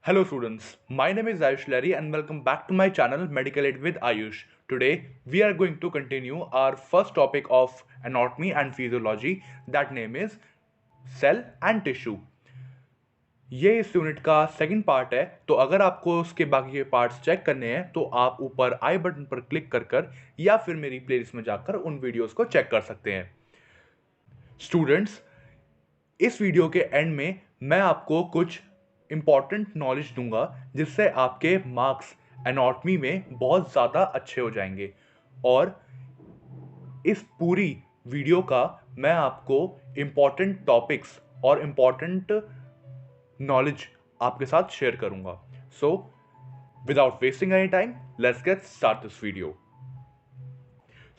Hello students, my name is Ayush Larry and welcome back to my channel Medical Aid with Ayush. Today we are going to continue our first topic of anatomy and physiology, that name is cell and tissue. ये इस unit का second part है, तो अगर आपको उसके बाकी के पार्ट्स चेक करने हैं तो आप ऊपर आई बटन पर क्लिक कर या फिर मेरी प्लेलिस्ट में जाकर उन वीडियोस को चेक कर सकते हैं। स्टूडेंट्स, इस वीडियो के एंड में मैं आपको कुछ इंपॉर्टेंट नॉलेज दूंगा जिससे आपके मार्क्स एनाटॉमी में बहुत ज़्यादा अच्छे हो जाएंगे। और इस पूरी वीडियो का मैं आपको इंपॉर्टेंट टॉपिक्स और इंपॉर्टेंट नॉलेज आपके साथ शेयर करूंगा। So without wasting any time, let's get start this video.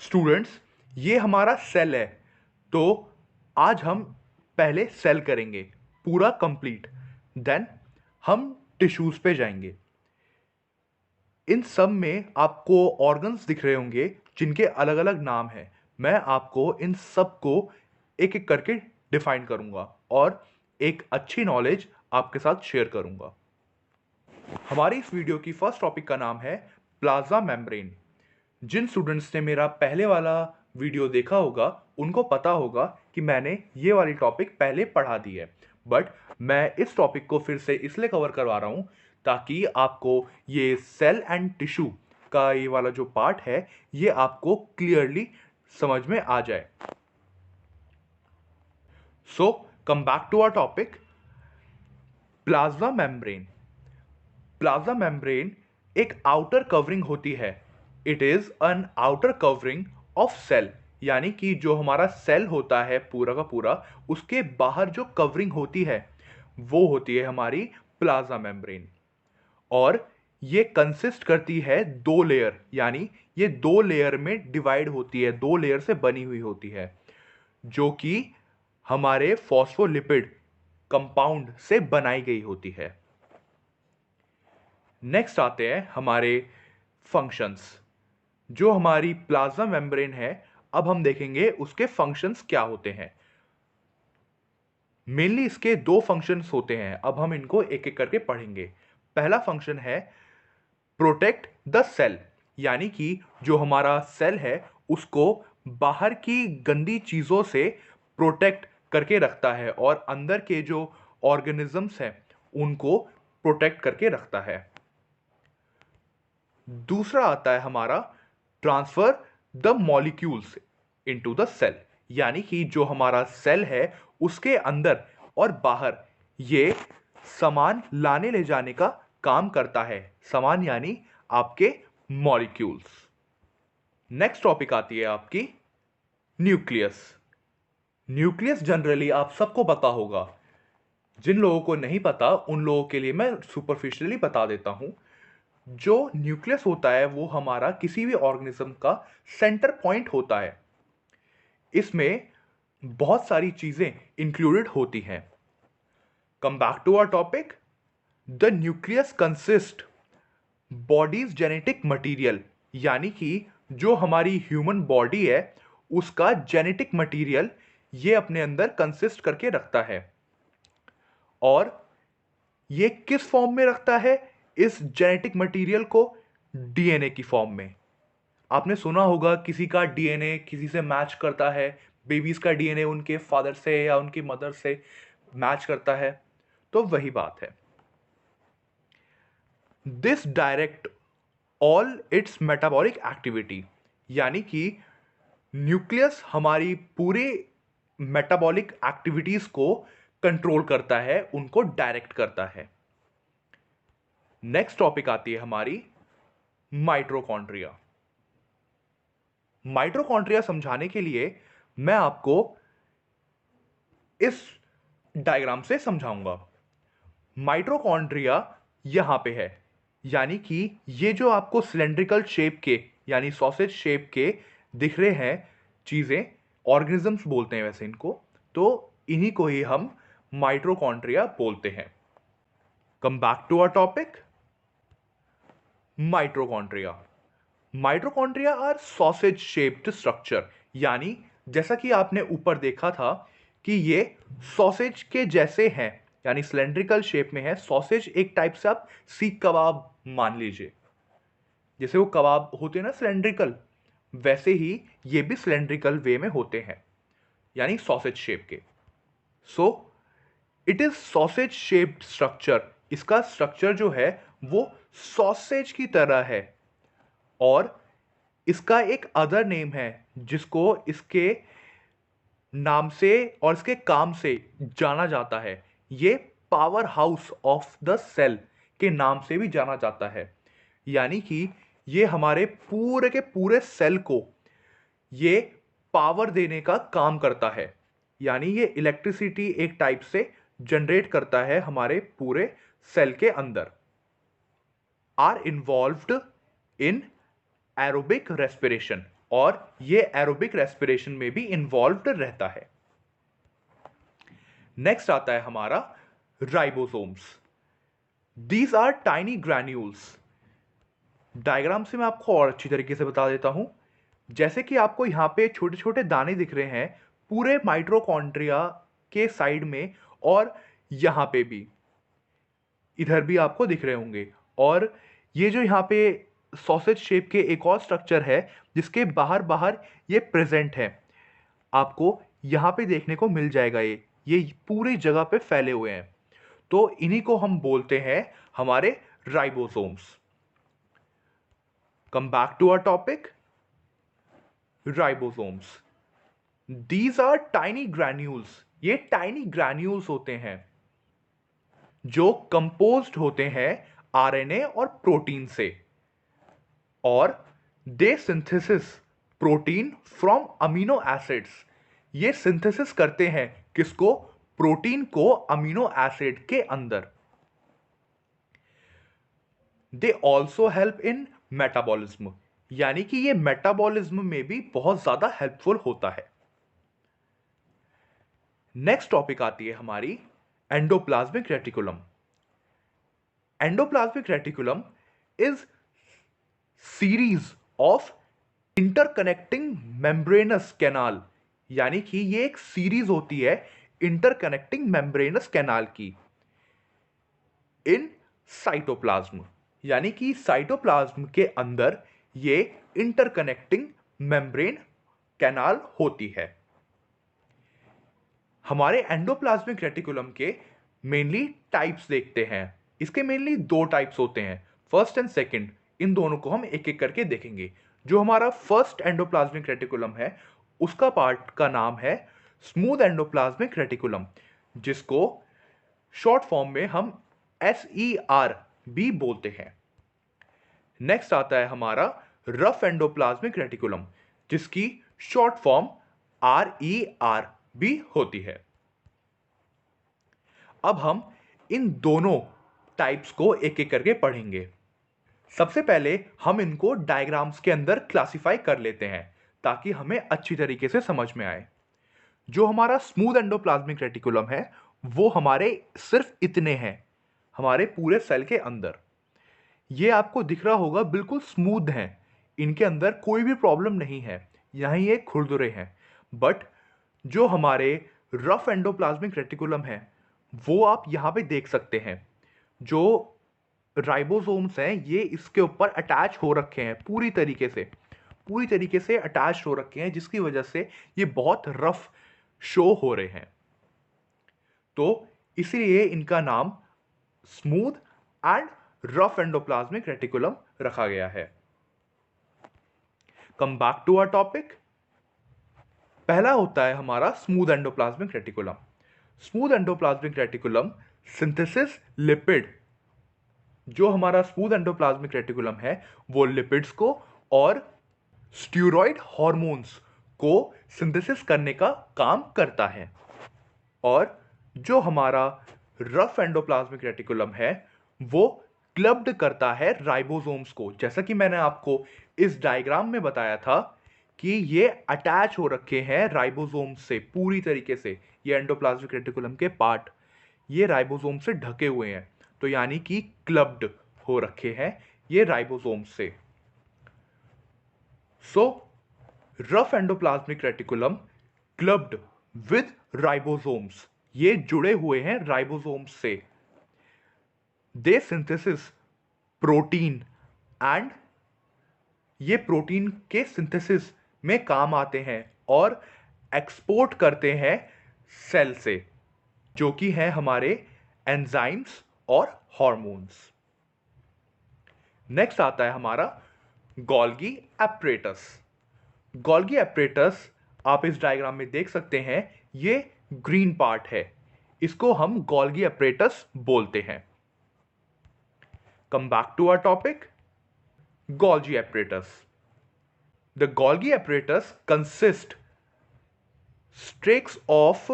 Students, ये हमारा सेल है, तो आज हम पहले सेल करेंगे पूरा कंप्लीट, देन हम टिश्यूज पे जाएंगे। इन सब में आपको ऑर्गन्स दिख रहे होंगे जिनके अलग अलग नाम हैं। मैं आपको इन सब को एक एक करके डिफाइन करूंगा और एक अच्छी नॉलेज आपके साथ शेयर करूंगा। हमारी इस वीडियो की फर्स्ट टॉपिक का नाम है प्लाज्मा मेम्ब्रेन। जिन स्टूडेंट्स ने मेरा पहले वाला वीडियो देखा होगा उनको पता होगा कि मैंने ये वाली टॉपिक पहले पढ़ा दी है, बट मैं इस टॉपिक को फिर से इसलिए कवर करवा रहा हूँ ताकि आपको ये सेल एंड टिश्यू का ये वाला जो पार्ट है ये आपको क्लियरली समझ में आ जाए। So come back to our topic, plasma membrane. Plasma membrane एक आउटर कवरिंग होती है। It is an outer covering of cell, यानी कि जो हमारा सेल होता है पूरा का पूरा, उसके बाहर जो कवरिंग होती है वो होती है हमारी प्लाज्मा मेम्ब्रेन। और ये कंसिस्ट करती है दो लेयर, यानी ये दो लेयर में डिवाइड होती है, दो लेयर से बनी हुई होती है, जो कि हमारे फॉस्फोलिपिड कंपाउंड से बनाई गई होती है। नेक्स्ट आते हैं हमारे फंक्शंस। जो हमारी प्लाज्मा मेम्ब्रेन है, अब हम देखेंगे उसके फंक्शंस क्या होते हैं। मेनली इसके दो फंक्शंस होते हैं, अब हम इनको एक एक करके पढ़ेंगे। पहला फंक्शन है प्रोटेक्ट द सेल, यानी कि जो हमारा सेल है उसको बाहर की गंदी चीजों से प्रोटेक्ट करके रखता है और अंदर के जो ऑर्गेनिजम्स हैं उनको प्रोटेक्ट करके रखता है। दूसरा आता है हमारा transfer the molecules into the cell, यानी कि जो हमारा सेल है उसके अंदर और बाहर ये सामान लाने ले जाने का काम करता है। सामान यानी आपके मॉलिक्यूल्स। नेक्स्ट टॉपिक आती है आपकी न्यूक्लियस। न्यूक्लियस जनरली आप सबको पता होगा, जिन लोगों को नहीं पता उन लोगों के लिए मैं सुपरफिशियली बता देता हूं। जो न्यूक्लियस होता है वो हमारा किसी भी ऑर्गेनिज्म का सेंटर पॉइंट होता है। इसमें बहुत सारी चीजें इंक्लूडेड होती हैं। Come back to our topic, the nucleus consist bodies genetic material, यानी कि जो हमारी ह्यूमन बॉडी है उसका जेनेटिक मटेरियल ये अपने अंदर कंसिस्ट करके रखता है। और ये किस फॉर्म में रखता है इस जेनेटिक मटेरियल को? डीएनए की फॉर्म में। आपने सुना होगा किसी का डीएनए किसी से मैच करता है, बेबीज का डीएनए उनके फादर से या उनकी मदर से मैच करता है, तो वही बात है। This direct all it's metabolic activity, यानी कि न्यूक्लियस हमारी पूरी मेटाबॉलिक एक्टिविटीज को कंट्रोल करता है, उनको डायरेक्ट करता है। नेक्स्ट टॉपिक आती है हमारी माइटोकॉन्ड्रिया। माइटोकॉन्ड्रिया समझाने के लिए मैं आपको इस डायग्राम से समझाऊंगा। माइटोकॉन्ड्रिया यहां पे है, यानी कि ये जो आपको सिलेंड्रिकल शेप के यानी सॉसेज शेप के दिख रहे हैं चीजें, ऑर्गेनिजम्स बोलते हैं वैसे इनको, तो इन्हीं को ही हम माइटोकॉन्ड्रिया बोलते हैं। Come back to our topic, mitochondria. Mitochondria are sausage shaped structure, यानी जैसा कि आपने ऊपर देखा था कि ये सॉसेज के जैसे हैं, यानी सिलेंड्रिकल शेप में है। सॉसेज एक टाइप से आप सीख कबाब मान लीजिए, जैसे वो कबाब होते हैं ना सिलेंड्रिकल, वैसे ही ये भी सिलेंड्रिकल वे में होते हैं, यानी सॉसेज शेप के। So it is sausage shaped structure. इसका स्ट्रक्चर जो है वो सॉसेज की तरह है, और इसका एक अदर नेम है जिसको इसके नाम से और इसके काम से जाना जाता है। ये power house of the cell के नाम से भी जाना जाता है, यानी कि ये हमारे पूरे के पूरे सेल को ये पावर देने का काम करता है, यानी ये इलेक्ट्रिसिटी एक टाइप से जनरेट करता है हमारे पूरे सेल के अंदर। Are involved in aerobic respiration, और ये एरोबिक रेस्पिरेशन में भी इन्वॉल्व्ड रहता है। नेक्स्ट आता है हमारा ribosomes. These are tiny granules. Diagram से मैं आपको और अच्छी तरीके से बता देता हूं। जैसे कि आपको यहां पे छोटे छोटे दाने दिख रहे हैं पूरे माइटोकॉन्ड्रिया के साइड में, और यहां पे भी, इधर भी आपको दिख रहे होंगे। और ये जो यहाँ पे सॉसेज शेप के एक और स्ट्रक्चर है जिसके बाहर बाहर ये प्रेजेंट है, आपको यहाँ पे देखने को मिल जाएगा। ये पूरी जगह पे फैले हुए हैं, तो इन्हीं को हम बोलते हैं हमारे ribosomes. Come back to our topic, ribosomes. These are tiny granules. ये टाइनी ग्रैन्यूल्स होते हैं जो कंपोज्ड होते हैं आरएनए और प्रोटीन से, और they synthesis protein from amino acids. ये सिंथेसिस करते हैं किसको? प्रोटीन को अमीनो एसिड के अंदर। They also help in metabolism, यानी कि ये मेटाबॉलिज्म में भी बहुत ज्यादा हेल्पफुल होता है। नेक्स्ट टॉपिक आती है हमारी endoplasmic reticulum. Endoplasmic reticulum is series of interconnecting membranes canal, यानी कि ये एक सीरीज होती है इंटरकनेक्टिंग मेम्ब्रेनस कैनाल की इन साइटोप्लाज्म, यानी कि साइटोप्लाज्म के अंदर ये इंटरकनेक्टिंग मेम्ब्रेन कैनाल होती है। हमारे एंडोप्लाज्मिक रेटिकुलम के मेनली टाइप्स देखते हैं। इसके मेनली दो टाइप्स होते हैं, फर्स्ट एंड सेकंड। इन दोनों को हम एक एक करके देखेंगे। जो हमारा फर्स्ट एंडोप्लाज्मिक रेटिकुलम है उसका पार्ट का नाम है स्मूथ एंडोप्लाज्मिक रेटिकुलम, जिसको शॉर्ट फॉर्म में हम SER भी बोलते हैं। नेक्स्ट आता है हमारा रफ एंडोप्लाज्मिक रेटिकुलम, जिसकी शॉर्ट फॉर्म RER भी होती है। अब हम इन दोनों टाइप्स को एक एक करके पढ़ेंगे। सबसे पहले हम इनको डायग्राम्स के अंदर क्लासिफाई कर लेते हैं ताकि हमें अच्छी तरीके से समझ में आए। जो हमारा स्मूथ एंडोप्लाज्मिक रेटिकुलम है वो हमारे सिर्फ इतने हैं हमारे पूरे सेल के अंदर। ये आपको दिख रहा होगा बिल्कुल स्मूथ हैं, इनके अंदर कोई भी प्रॉब्लम नहीं है, यहाँ ये खुरदुरे हैं। बट जो हमारे रफ एंडोप्लाज्मिक रेटिकुलम है वो आप यहाँ पे देख सकते हैं। जो राइबोसोम्स हैं ये इसके ऊपर अटैच हो रखे हैं पूरी तरीके से अटैच हो रखे हैं, जिसकी वजह से ये बहुत रफ शो हो रहे हैं। तो इसीलिए इनका नाम smooth and rough endoplasmic reticulum रखा गया है। Come back to our topic. पहला होता है हमारा smooth endoplasmic reticulum. Smooth endoplasmic reticulum synthesis lipid. जो हमारा स्मूथ एंडोप्लाज्मिक रेटिकुलम है वो लिपिड्स को और स्टीरॉयड हार्मोन्स को सिंथेसिस करने का काम करता है। और जो हमारा रफ एंडोप्लाज्मिक रेटिकुलम है वो क्लब्ड करता है राइबोसोम्स को, जैसा कि मैंने आपको इस डायग्राम में बताया था कि ये अटैच हो रखे हैं राइबोसोम्स से पूरी तरीके से। ये एंडोप्लाज्मिक रेटिकुलम के पार्ट ये राइबोसोम से ढके हुए हैं, तो यानी कि क्लब्ड हो रखे हैं ये राइबोसोम से। सो rough endoplasmic reticulum clubbed with ribosomes, ये जुड़े हुए हैं राइबोसोम्स से। दे सिंथेसिस प्रोटीन एंड ये प्रोटीन के सिंथेसिस में काम आते हैं और एक्सपोर्ट करते हैं सेल से, जो कि है हमारे एंजाइम्स और हार्मोन्स। नेक्स्ट आता है हमारा गोल्गी एपरेटस। गोल्गी एपरेटस आप इस डायग्राम में देख सकते हैं, ये ग्रीन पार्ट है, इसको हम गोल्गी एपरेटस बोलते हैं। Come back to our topic, Golgi apparatus. The Golgi apparatus consist streaks of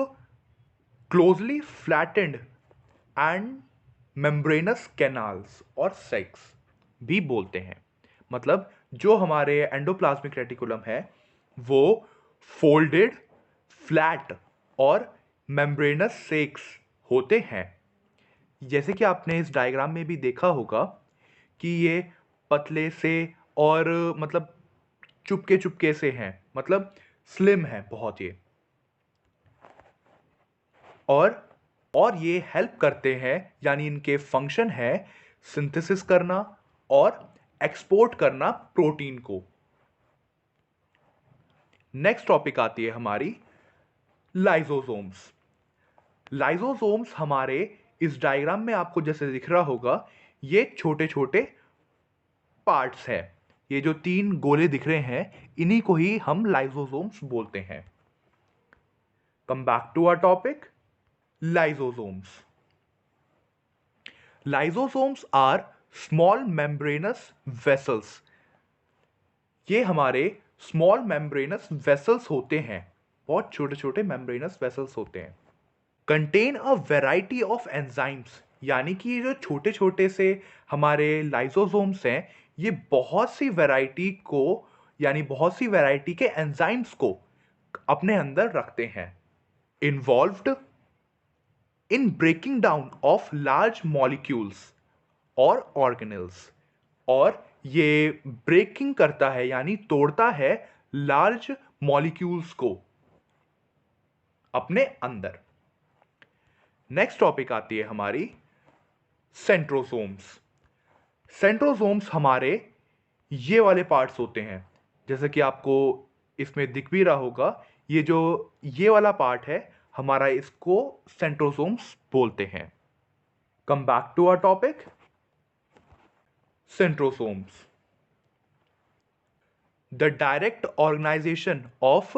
closely flattened and membranous canals और sacs भी बोलते हैं। मतलब जो हमारे एंडोप्लाज्मिक रेटिकुलम है वो फोल्डेड, फ्लैट और मेम्ब्रेनस सेक्स होते हैं। जैसे कि आपने इस डायग्राम में भी देखा होगा कि ये पतले से और मतलब चुपके चुपके से हैं, मतलब स्लिम है बहुत ये, और ये हेल्प करते हैं, यानी इनके फंक्शन है सिंथेसिस करना और एक्सपोर्ट करना प्रोटीन को। नेक्स्ट टॉपिक आती है हमारी लाइसोसोम्स। लाइसोसोम्स हमारे इस डायग्राम में आपको जैसे दिख रहा होगा, ये छोटे छोटे पार्ट्स हैं। ये जो 3 गोले दिख रहे हैं, इन्हीं को ही हम लाइसोसोम्स बोलते हैं। Come back to our topic, lysosomes. Lysosomes are small membranous vessels. ये हमारे स्मॉल मेम्ब्रेनस वेसल्स होते हैं, बहुत छोटे छोटे मेम्ब्रेनस वेसल्स होते हैं। Contain a variety of enzymes, यानी कि ये जो छोटे छोटे से हमारे लाइसोसोम्स हैं, ये बहुत सी वैरायटी को, यानी बहुत सी वैरायटी के एंजाइम्स को अपने अंदर रखते हैं। Involved in breaking down of large molecules और organelles, और ये ब्रेकिंग करता है यानी तोड़ता है लार्ज मॉलिक्यूल्स को अपने अंदर। नेक्स्ट टॉपिक आती है हमारी सेंट्रोसोम्स। सेंट्रोसोम्स हमारे ये वाले पार्ट्स होते हैं, जैसे कि आपको इसमें दिख भी रहा होगा, ये जो ये वाला पार्ट है हमारा, इसको सेंट्रोसोम्स बोलते हैं। Come back to our topic, centrosomes. The direct organisation of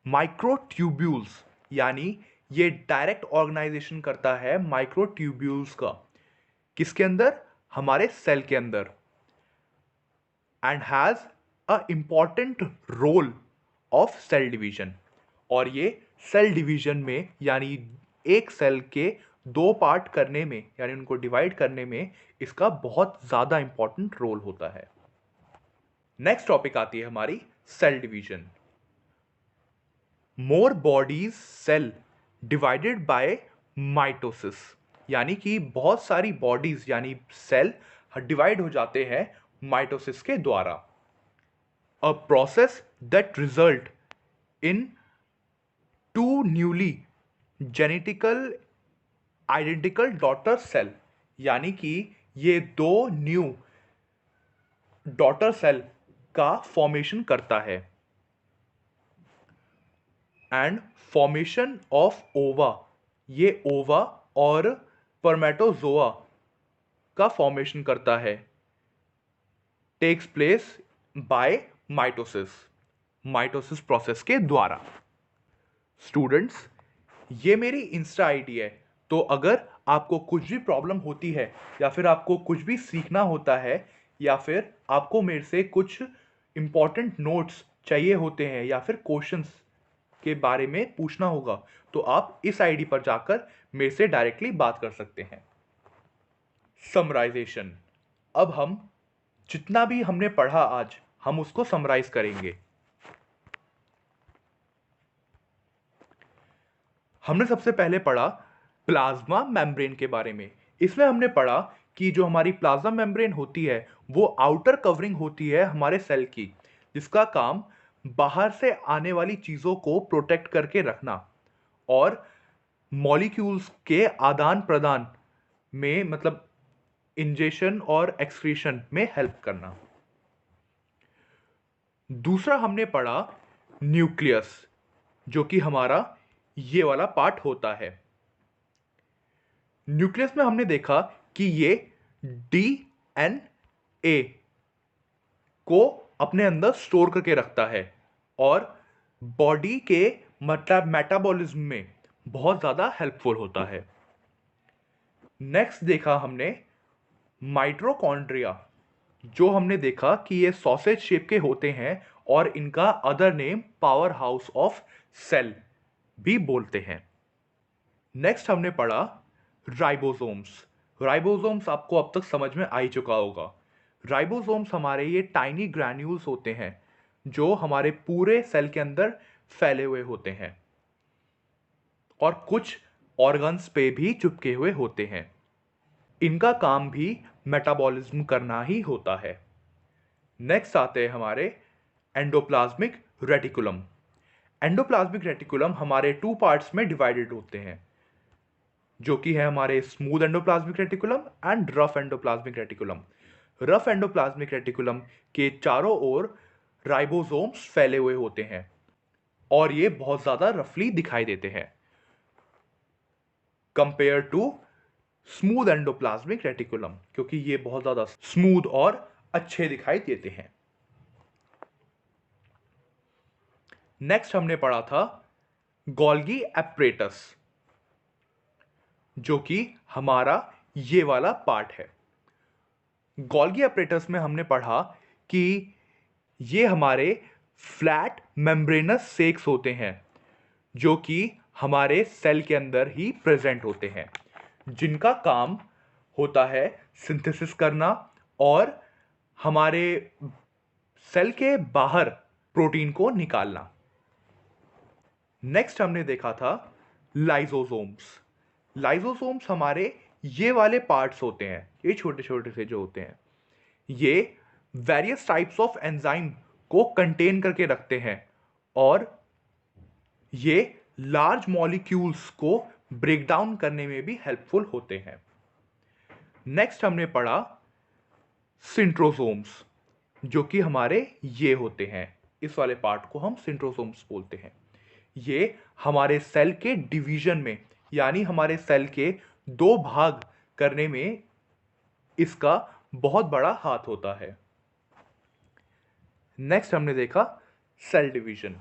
microtubules, यानी ये डायरेक्ट ऑर्गेनाइजेशन करता है माइक्रोट्यूब्यूल्स का, किसके अंदर? हमारे सेल के अंदर। And has a important role of cell division, और ये सेल डिवीजन में, यानी एक सेल के 2 पार्ट करने में, यानी उनको डिवाइड करने में इसका बहुत ज़्यादा इंपॉर्टेंट रोल होता है। नेक्स्ट टॉपिक आती है हमारी cell division. More bodies cell divided by mitosis, यानी कि बहुत सारी बॉडीज यानी सेल डिवाइड हो जाते हैं माइटोसिस के द्वारा। A process that result in 2 newly genetical identical daughter cell, यानी कि ये 2 न्यू डॉटर सेल का फॉर्मेशन करता है। एंड फॉर्मेशन ऑफ ओवा, ये ओवा और स्पर्मेटोजोआ का फॉर्मेशन करता है, takes place by mitosis process के द्वारा। स्टूडेंट्स, ये मेरी इंस्टा आईडी है, तो अगर आपको कुछ भी प्रॉब्लम होती है, या फिर आपको कुछ भी सीखना होता है, या फिर आपको मेरे से कुछ इंपॉर्टेंट नोट्स चाहिए होते हैं, या फिर क्वेश्चंस के बारे में पूछना होगा, तो आप इस आईडी पर जाकर मेरे से डायरेक्टली बात कर सकते हैं। समराइजेशन। अब हम जितना भी हमने पढ़ा आज, हम उसको समराइज करेंगे। हमने सबसे पहले पढ़ा प्लाज्मा मेम्ब्रेन के बारे में। इसमें हमने पढ़ा कि जो हमारी प्लाज्मा मेम्ब्रेन होती है वो आउटर कवरिंग होती है हमारे सेल की, जिसका काम बाहर से आने वाली चीज़ों को प्रोटेक्ट करके रखना और मॉलिक्यूल्स के आदान प्रदान में, मतलब इंजेशन और एक्सक्रीशन में हेल्प करना। दूसरा हमने पढ़ा न्यूक्लियस, जो कि हमारा ये वाला पार्ट होता है। न्यूक्लियस में हमने देखा कि ये डीएनए को अपने अंदर स्टोर करके रखता है और बॉडी के मेटाबॉलिज्म में बहुत ज़्यादा हेल्पफुल होता है। नेक्स्ट देखा हमने माइटोकॉन्ड्रिया, जो हमने देखा कि ये सॉसेज शेप के होते हैं और इनका other name power house of cell भी बोलते हैं। नेक्स्ट हमने पढ़ा राइबोसोम्स। राइबोसोम्स आपको अब तक समझ में आ ही चुका होगा। राइबोसोम्स हमारे ये टाइनी ग्रैन्यूल्स होते हैं जो हमारे पूरे सेल के अंदर फैले हुए होते हैं और कुछ ऑर्गन्स पे भी चिपके हुए होते हैं। इनका काम भी मेटाबॉलिज्म करना ही होता है। नेक्स्ट आते हैं हमारे एंडोप्लाज्मिक रेटिकुलम। एंडोप्लाज्मिक रेटिकुलम हमारे टू पार्ट्स में डिवाइडेड होते हैं, जो कि है हमारे smooth endoplasmic reticulum and rough endoplasmic reticulum. Rough endoplasmic reticulum के चारों ओर राइबोसोम्स फैले हुए होते हैं और ये बहुत ज्यादा रफली दिखाई देते हैं compare to smooth endoplasmic reticulum, क्योंकि ये बहुत ज्यादा स्मूथ और अच्छे दिखाई देते हैं। नेक्स्ट हमने पढ़ा था गोल्गी एपरेटस, जो कि हमारा ये वाला पार्ट है। गोल्गी एपरेटस में हमने पढ़ा कि ये हमारे फ्लैट मेम्ब्रेनस सेक्स होते हैं जो कि हमारे सेल के अंदर ही प्रेजेंट होते हैं, जिनका काम होता है सिंथेसिस करना और हमारे सेल के बाहर प्रोटीन को निकालना। नेक्स्ट हमने देखा था लाइसोसोम्स। लाइसोसोम्स हमारे ये वाले पार्ट्स होते हैं, ये छोटे छोटे से जो होते हैं, ये वेरियस टाइप्स ऑफ एंजाइम को कंटेन करके रखते हैं और ये लार्ज मॉलिक्यूल्स को ब्रेक डाउन करने में भी हेल्पफुल होते हैं। नेक्स्ट हमने पढ़ा सिंट्रोसोम्स, जो कि हमारे ये होते हैं, इस वाले पार्ट को हम सिंट्रोसोम्स बोलते हैं। ये हमारे सेल के डिवीजन में, यानी हमारे सेल के दो भाग करने में इसका बहुत बड़ा हाथ होता है। नेक्स्ट हमने देखा सेल डिवीजन,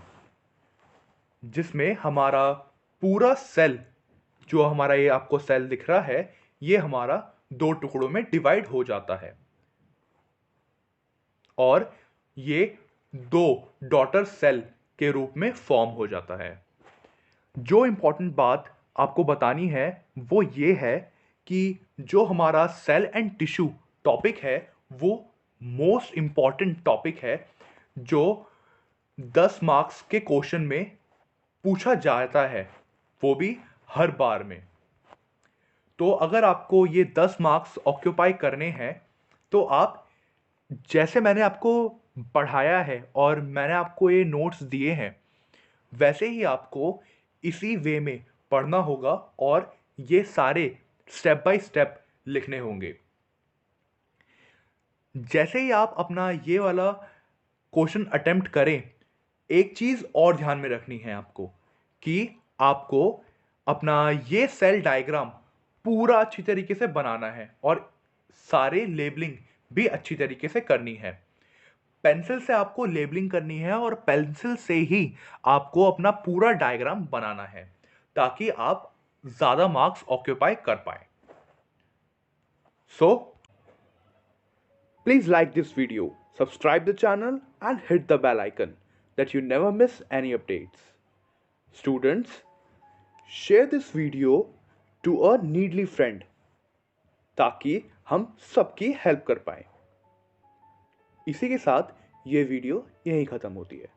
जिसमें हमारा पूरा सेल, जो हमारा ये आपको सेल दिख रहा है, ये हमारा दो टुकड़ों में डिवाइड हो जाता है और ये दो डॉटर सेल के रूप में फॉर्म हो जाता है। जो इंपॉर्टेंट बात आपको बतानी है वो ये है कि जो हमारा सेल एंड टिश्यू टॉपिक है वो मोस्ट इंपॉर्टेंट टॉपिक है, जो 10 मार्क्स के क्वेश्चन में पूछा जाता है, वो भी हर बार में। तो अगर आपको ये 10 मार्क्स ऑक्यूपाई करने हैं तो आप, जैसे मैंने आपको पढ़ाया है और मैंने आपको ये नोट्स दिए हैं, वैसे ही आपको इसी वे में पढ़ना होगा और ये सारे स्टेप बाय स्टेप लिखने होंगे। जैसे ही आप अपना ये वाला क्वेश्चन अटेम्प्ट करें, एक चीज़ और ध्यान में रखनी है आपको कि आपको अपना ये सेल डायग्राम पूरा अच्छी तरीके से बनाना है और सारे लेबलिंग भी अच्छी तरीके से करनी है। पेंसिल से आपको लेबलिंग करनी है और पेंसिल से ही आपको अपना पूरा डायग्राम बनाना है ताकि आप ज़्यादा मार्क्स ऑक्यूपाई कर पाए। सो please like this video, subscribe the channel and hit the bell icon that you never miss any updates. Students, share this video to a needy friend ताकि हम सबकी हेल्प कर पाए। इसी के साथ ये वीडियो यहीं खत्म होती है।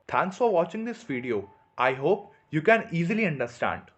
Thanks for watching this video. I hope you can easily understand.